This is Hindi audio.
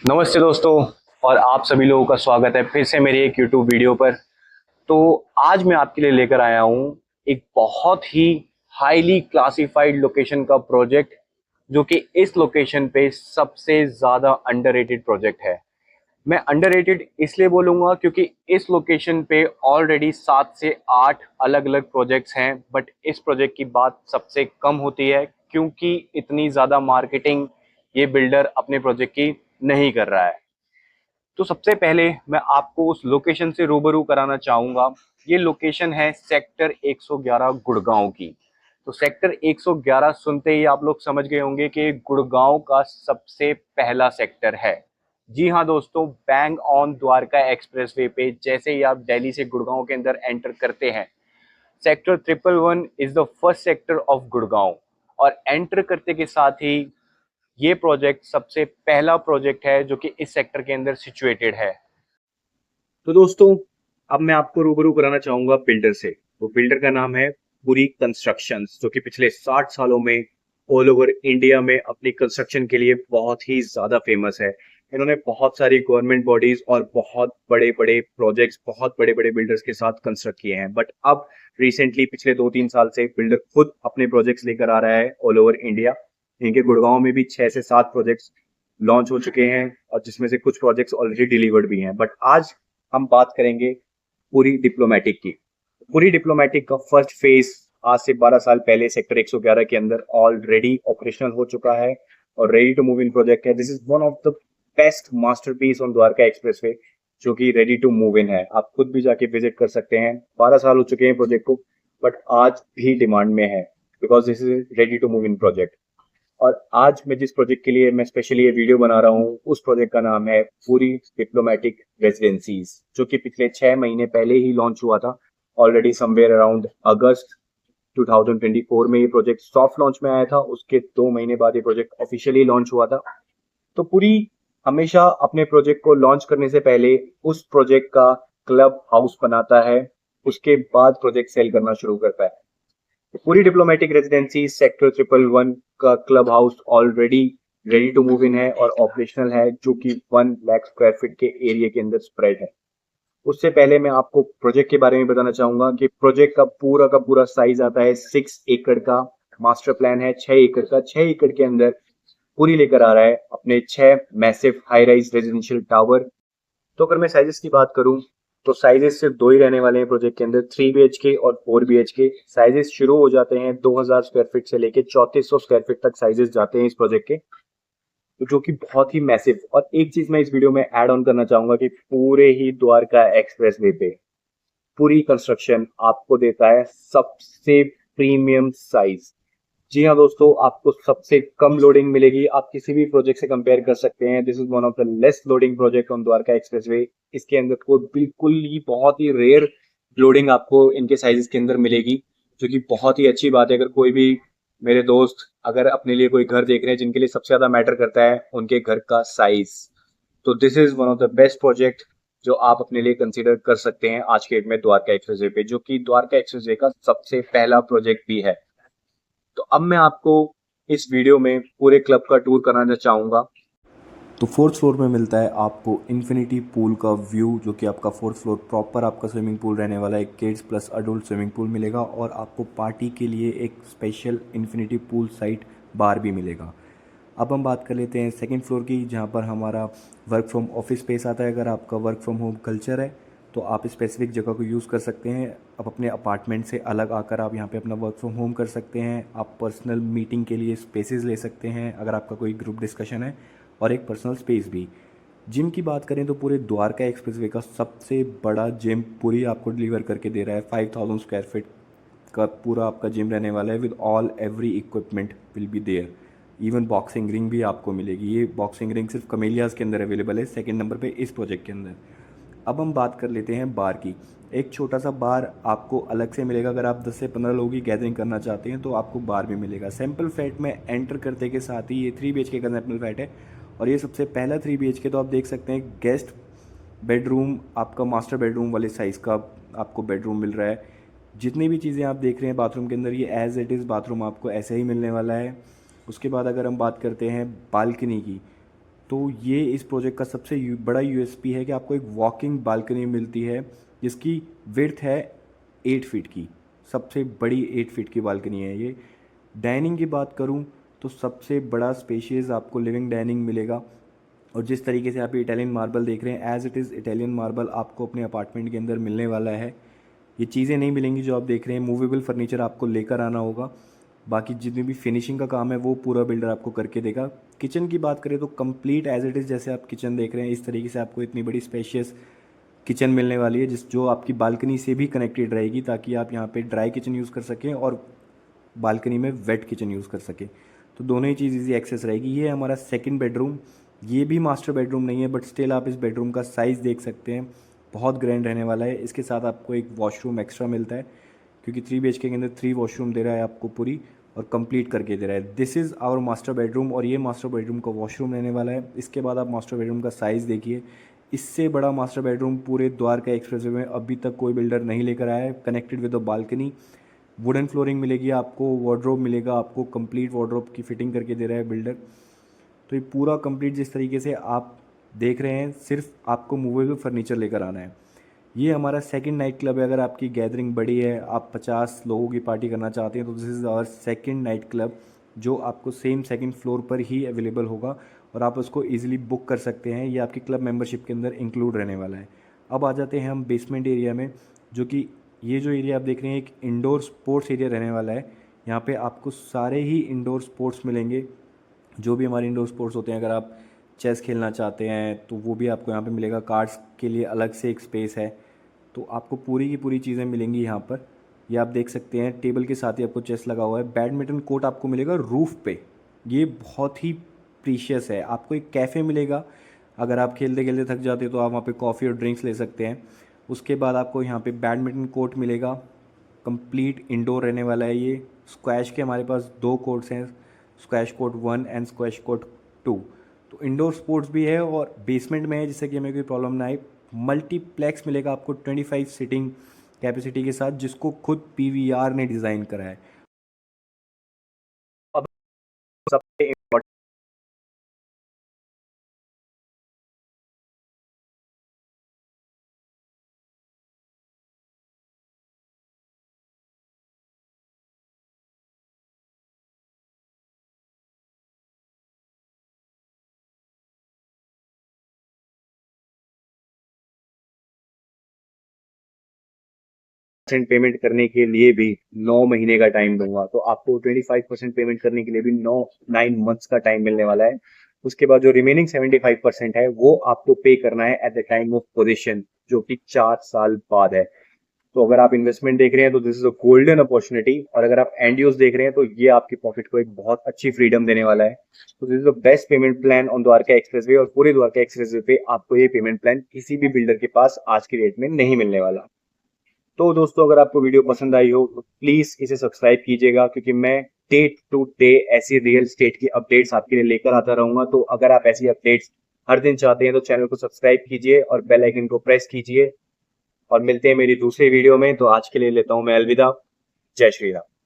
नमस्ते दोस्तों। और आप सभी लोगों का स्वागत है फिर से मेरी एक यूट्यूब वीडियो पर। तो आज मैं आपके लिए लेकर आया हूँ एक बहुत ही हाईली क्लासिफाइड लोकेशन का प्रोजेक्ट, जो कि इस लोकेशन पे सबसे ज़्यादा अंडररेटेड प्रोजेक्ट है। मैं अंडररेटेड इसलिए बोलूँगा क्योंकि इस लोकेशन पे ऑलरेडी 7 से 8 अलग-अलग प्रोजेक्ट्स हैं, बट इस प्रोजेक्ट की बात सबसे कम होती है क्योंकि इतनी ज़्यादा मार्केटिंग ये बिल्डर अपने प्रोजेक्ट की नहीं कर रहा है। तो सबसे पहले मैं आपको उस लोकेशन से रूबरू कराना चाहूँगा। ये लोकेशन है सेक्टर 111 गुड़गांव की। तो सेक्टर 111 सुनते ही आप लोग समझ गए होंगे कि गुड़गांव का सबसे पहला सेक्टर है। जी हाँ दोस्तों, बैंग ऑन द्वारका एक्सप्रेसवे पे जैसे ही आप दिल्ली से गुड़गांव के अंदर एंटर करते हैं, sector 111 is the first sector of Gurgaon. और एंटर करते के साथ ही ये प्रोजेक्ट सबसे पहला प्रोजेक्ट है जो कि इस सेक्टर के अंदर सिचुएटेड है। तो दोस्तों, अब मैं आपको रूबरू कराना चाहूंगा बिल्डर से। वो बिल्डर का नाम है पुरी कंस्ट्रक्शंस, जो कि पिछले 60 सालों में ऑल ओवर इंडिया में अपनी कंस्ट्रक्शन के लिए बहुत ही ज्यादा फेमस है। इन्होंने बहुत सारी गवर्नमेंट बॉडीज और बहुत बड़े बड़े प्रोजेक्ट्स बहुत बड़े बड़े बिल्डर्स के साथ कंस्ट्रक्ट किए हैं। बट अब रिसेंटली पिछले 2-3 साल से बिल्डर खुद अपने प्रोजेक्ट्स लेकर आ रहा है ऑल ओवर इंडिया। इनके गुड़गांव में भी 6 से 7 प्रोजेक्ट्स लॉन्च हो चुके हैं और जिसमें से कुछ प्रोजेक्ट्स ऑलरेडी डिलीवर्ड भी हैं। बट आज हम बात करेंगे पूरी डिप्लोमेटिक की। पूरी डिप्लोमेटिक का फर्स्ट फेज आज से 12 साल पहले सेक्टर 111 के अंदर ऑलरेडी ऑपरेशनल हो चुका है और ready to move in project है। This is one of the best masterpiece on Dwarka expressway, जो कि रेडी टू मूव इन है। आप खुद भी जाके विजिट कर सकते हैं। 12 साल हो चुके हैं प्रोजेक्ट को, बट आज भी डिमांड में है because this is ready to move in project. और आज मैं जिस प्रोजेक्ट के लिए मैं स्पेशली ये वीडियो बना रहा हूँ, उस प्रोजेक्ट का नाम है पूरी डिप्लोमेटिक रेजिडेंसीज, जो कि पिछले 6 महीने पहले ही लॉन्च हुआ था। ऑलरेडी समवेयर अराउंड अगस्त 2024 में ये प्रोजेक्ट सॉफ्ट लॉन्च में आया था। उसके 2 महीने बाद ये प्रोजेक्ट ऑफिशियली लॉन्च हुआ था। तो पूरी हमेशा अपने प्रोजेक्ट को लॉन्च करने से पहले उस प्रोजेक्ट का क्लब हाउस बनाता है, उसके बाद प्रोजेक्ट सेल करना शुरू करता है। पूरी डिप्लोमेटिक रेजिडेंसी सेक्टर 111 का club house already ready to move in है और ऑपरेशनल है, जो कि 1 लाख स्क्वायर फीट के एरिया के अंदर स्प्रेड है। उससे पहले मैं आपको प्रोजेक्ट के बारे में बताना चाहूंगा कि प्रोजेक्ट का पूरा साइज आता है 6 एकड़ का। मास्टर प्लान है 6 एकड़ का। 6 एकड़ के अंदर पूरी लेकर आ रहा है अपने 6 massive high rise residential tower. तो अगर मैं साइजेस की बात करूं, तो साइजेस सिर्फ दो ही रहने वाले हैं प्रोजेक्ट के अंदर, 3 BHK और 4 BHK। साइजेस शुरू हो जाते हैं 2000 स्क्वायर फीट से लेके 3400 स्क्वायर फीट तक साइजेस जाते हैं इस प्रोजेक्ट के, तो जो कि बहुत ही मैसिव। और एक चीज मैं इस वीडियो में ऐड ऑन करना चाहूंगा कि पूरे ही द्वारका एक्सप्रेस वे पे पूरी कंस्ट्रक्शन आपको देता है सबसे प्रीमियम साइज। जी हाँ दोस्तों, आपको सबसे कम लोडिंग मिलेगी। आप किसी भी प्रोजेक्ट से कंपेयर कर सकते हैं। This is one of the less loading project on Dwarka expressway. इसके अंदर को बिल्कुल ही बहुत ही रेयर लोडिंग आपको इनके साइजेस के अंदर मिलेगी, जो कि बहुत ही अच्छी बात है। अगर कोई भी मेरे दोस्त अगर अपने लिए कोई घर देख रहे हैं, जिनके लिए सबसे ज्यादा मैटर करता है उनके घर का साइज, तो this is one of the best project जो आप अपने लिए कंसीडर कर सकते हैं आज के डेट में द्वारका एक्सप्रेसवे पे, जो कि द्वारका एक्सप्रेसवे का सबसे पहला प्रोजेक्ट भी है। तो अब मैं आपको इस वीडियो में पूरे क्लब का टूर कराना चाहूँगा। तो फोर्थ फ्लोर में मिलता है आपको इन्फिनिटी पूल का व्यू, जो कि आपका फोर्थ फ्लोर प्रॉपर आपका स्विमिंग पूल रहने वाला है। Kids plus adult swimming pool मिलेगा और आपको पार्टी के लिए एक स्पेशल इन्फिनिटी पूल साइट बार भी मिलेगा। अब हम बात कर लेते हैं सेकंड फ्लोर की, जहाँ पर हमारा वर्क फ्रॉम ऑफिस स्पेस आता है। अगर आपका वर्क फ्रॉम होम कल्चर है तो आप स्पेसिफिक जगह को यूज़ कर सकते हैं। आप अपने अपार्टमेंट से अलग आकर आप यहाँ पे अपना वर्क फ्रॉम होम कर सकते हैं। आप पर्सनल मीटिंग के लिए स्पेसेस ले सकते हैं अगर आपका कोई ग्रुप डिस्कशन है, और एक पर्सनल स्पेस भी। जिम की बात करें तो पूरे द्वारका एक्सप्रेसवे का सबसे बड़ा जिम पूरी आपको डिलीवर करके दे रहा है। 5000 स्क्वायर फीट का पूरा आपका जिम रहने वाला है, with all every equipment will be there. Even boxing ring भी आपको मिलेगी। ये बॉक्सिंग रिंग सिर्फ कमेलियाज के अंदर अवेलेबल है, सेकंड नंबर पे इस प्रोजेक्ट के अंदर। अब हम बात कर लेते हैं बार की। एक छोटा सा बार आपको अलग से मिलेगा। अगर आप 10 से 15 लोगों की गैदरिंग करना चाहते हैं तो आपको बार भी मिलेगा। सैम्पल फ्लैट में एंटर करते के साथ ही ये 3 BHK का सैम्पल फ्लैट है, और ये सबसे पहला 3 BHK। तो आप देख सकते हैं गेस्ट बेडरूम आपका मास्टर बेडरूम वाले साइज़ का आपको बेडरूम मिल रहा है। जितनी भी चीज़ें आप देख रहे हैं बाथरूम के अंदर, ये एज़ इट इज़ बाथरूम आपको ऐसे ही मिलने वाला है। उसके बाद अगर हम बात करते हैं बालकनी की, तो ये इस प्रोजेक्ट का सबसे बड़ा यूएसपी है कि आपको एक वॉकिंग बालकनी मिलती है जिसकी विड्थ है 8 फीट की। सबसे बड़ी 8 फीट की बालकनी है ये। डाइनिंग की बात करूँ तो सबसे बड़ा स्पेशियस आपको लिविंग डाइनिंग मिलेगा। और जिस तरीके से आप ये इटालियन मार्बल देख रहे हैं, as it is Italian marble आपको अपने अपार्टमेंट के अंदर मिलने वाला है। ये चीज़ें नहीं मिलेंगी जो आप देख रहे हैं, मूवेबल फर्नीचर आपको लेकर आना होगा। बाकी जितनी भी फिनिशिंग का काम है वो पूरा बिल्डर आपको करके देगा। किचन की बात करें तो कंप्लीट एज इट इज़ जैसे आप किचन देख रहे हैं इस तरीके से आपको इतनी बड़ी स्पेशियस किचन मिलने वाली है जो आपकी बालकनी से भी कनेक्टेड रहेगी, ताकि आप यहाँ पे ड्राई किचन यूज़ कर सकें और बालकनी में वेट किचन यूज़ कर सकें। तो दोनों ही चीज़ ईजी एक्सेस रहेगी। ये हमारा सेकंड बेडरूम। ये भी मास्टर बेडरूम नहीं है बट स्टिल आप इस बेडरूम का साइज़ देख सकते हैं, बहुत ग्रैंड रहने वाला है। इसके साथ आपको एक वॉशरूम एक्स्ट्रा मिलता है क्योंकि 3 BHK के अंदर 3 वॉशरूम दे रहा है आपको पूरी और कंप्लीट करके दे रहा है। This is our master bedroom और ये मास्टर बेडरूम का वॉशरूम रहने वाला है। इसके बाद आप मास्टर बेडरूम का साइज़ देखिए, इससे बड़ा मास्टर बेडरूम पूरे द्वारका एक्सप्रेसवे में अभी तक कोई बिल्डर नहीं लेकर आया है। Connected with the balcony, wooden flooring मिलेगी आपको, वार्डरोब मिलेगा आपको, कंप्लीट वार्डरोब की फिटिंग करके दे रहा है बिल्डर। तो ये पूरा कंप्लीट जिस तरीके से आप देख रहे हैं, सिर्फ आपको मूवेबल फर्नीचर लेकर आना है। ये हमारा सेकंड नाइट क्लब है। अगर आपकी गैदरिंग बड़ी है, आप 50 लोगों की पार्टी करना चाहते हैं तो this is our second night club, जो आपको सेम सेकंड फ्लोर पर ही अवेलेबल होगा और आप उसको ईजिली बुक कर सकते हैं। ये आपकी क्लब मेंबरशिप के अंदर इंक्लूड रहने वाला है। अब आ जाते हैं हम बेसमेंट एरिया में, जो कि ये जो एरिया आप देख रहे हैं एक इंडोर स्पोर्ट्स एरिया रहने वाला है। यहाँ पे आपको सारे ही इंडोर स्पोर्ट्स मिलेंगे, जो भी हमारे इंडोर स्पोर्ट्स होते हैं। अगर आप चेस खेलना चाहते हैं तो वो भी आपको यहाँ पे मिलेगा। कार्ड्स के लिए अलग से एक स्पेस है। तो आपको पूरी की पूरी चीज़ें मिलेंगी यहाँ पर। ये आप देख सकते हैं, टेबल के साथ ही आपको चेस लगा हुआ है। बैडमिंटन कोर्ट आपको मिलेगा रूफ़ पे, ये बहुत ही प्रीशियस है। आपको एक कैफ़े मिलेगा, अगर आप खेलते खेलते थक जाते हो तो आप वहाँ पे कॉफ़ी और ड्रिंक्स ले सकते हैं। उसके बाद आपको यहाँ पे बैडमिंटन कोर्ट मिलेगा, कंप्लीट इंडोर रहने वाला है ये। स्क्वैश के हमारे पास 2 कोर्ट्स हैं, squash court 1 and squash court 2। तो इंडोर स्पोर्ट्स भी है और बेसमेंट में है, जिससे कि हमें कोई प्रॉब्लम ना आए। मल्टीप्लेक्स मिलेगा आपको 25 सीटिंग कैपेसिटी के साथ, जिसको खुद PVR ने डिज़ाइन करा है। अब सबसे परसेंट पेमेंट करने के लिए भी 9 महीने का टाइम दूंगा, तो आपको 25% पेमेंट करने के लिए भी 9 मंथ्स का टाइम मिलने वाला है। उसके बाद जो रिमेनिंग 75% है वो आपको पे करना है at the time of position, जो कि 4 साल बाद है। तो अगर आप इन्वेस्टमेंट देख रहे हैं तो this is a golden opportunity, और अगर आप एंड यूज देख रहे हैं तो ये आपकी पॉकेट को एक बहुत अच्छी फ्रीडम देने वाला है। तो this is the best payment plan on Dwarka expressway, और पूरे द्वारका एक्सप्रेसवे पे आपको ये पेमेंट प्लान किसी भी बिल्डर के पास आज की डेट में नहीं मिलने वाला। तो दोस्तों, अगर आपको वीडियो पसंद आई हो तो प्लीज इसे सब्सक्राइब कीजिएगा, क्योंकि मैं डे टू डे ऐसी रियल स्टेट की अपडेट्स आपके लिए लेकर आता रहूंगा। तो अगर आप ऐसी अपडेट्स हर दिन चाहते हैं तो चैनल को सब्सक्राइब कीजिए और बेल आइकन को प्रेस कीजिए, और मिलते हैं मेरी दूसरी वीडियो में। तो आज के लिए लेता हूं मैं अलविदा। जय श्री राम।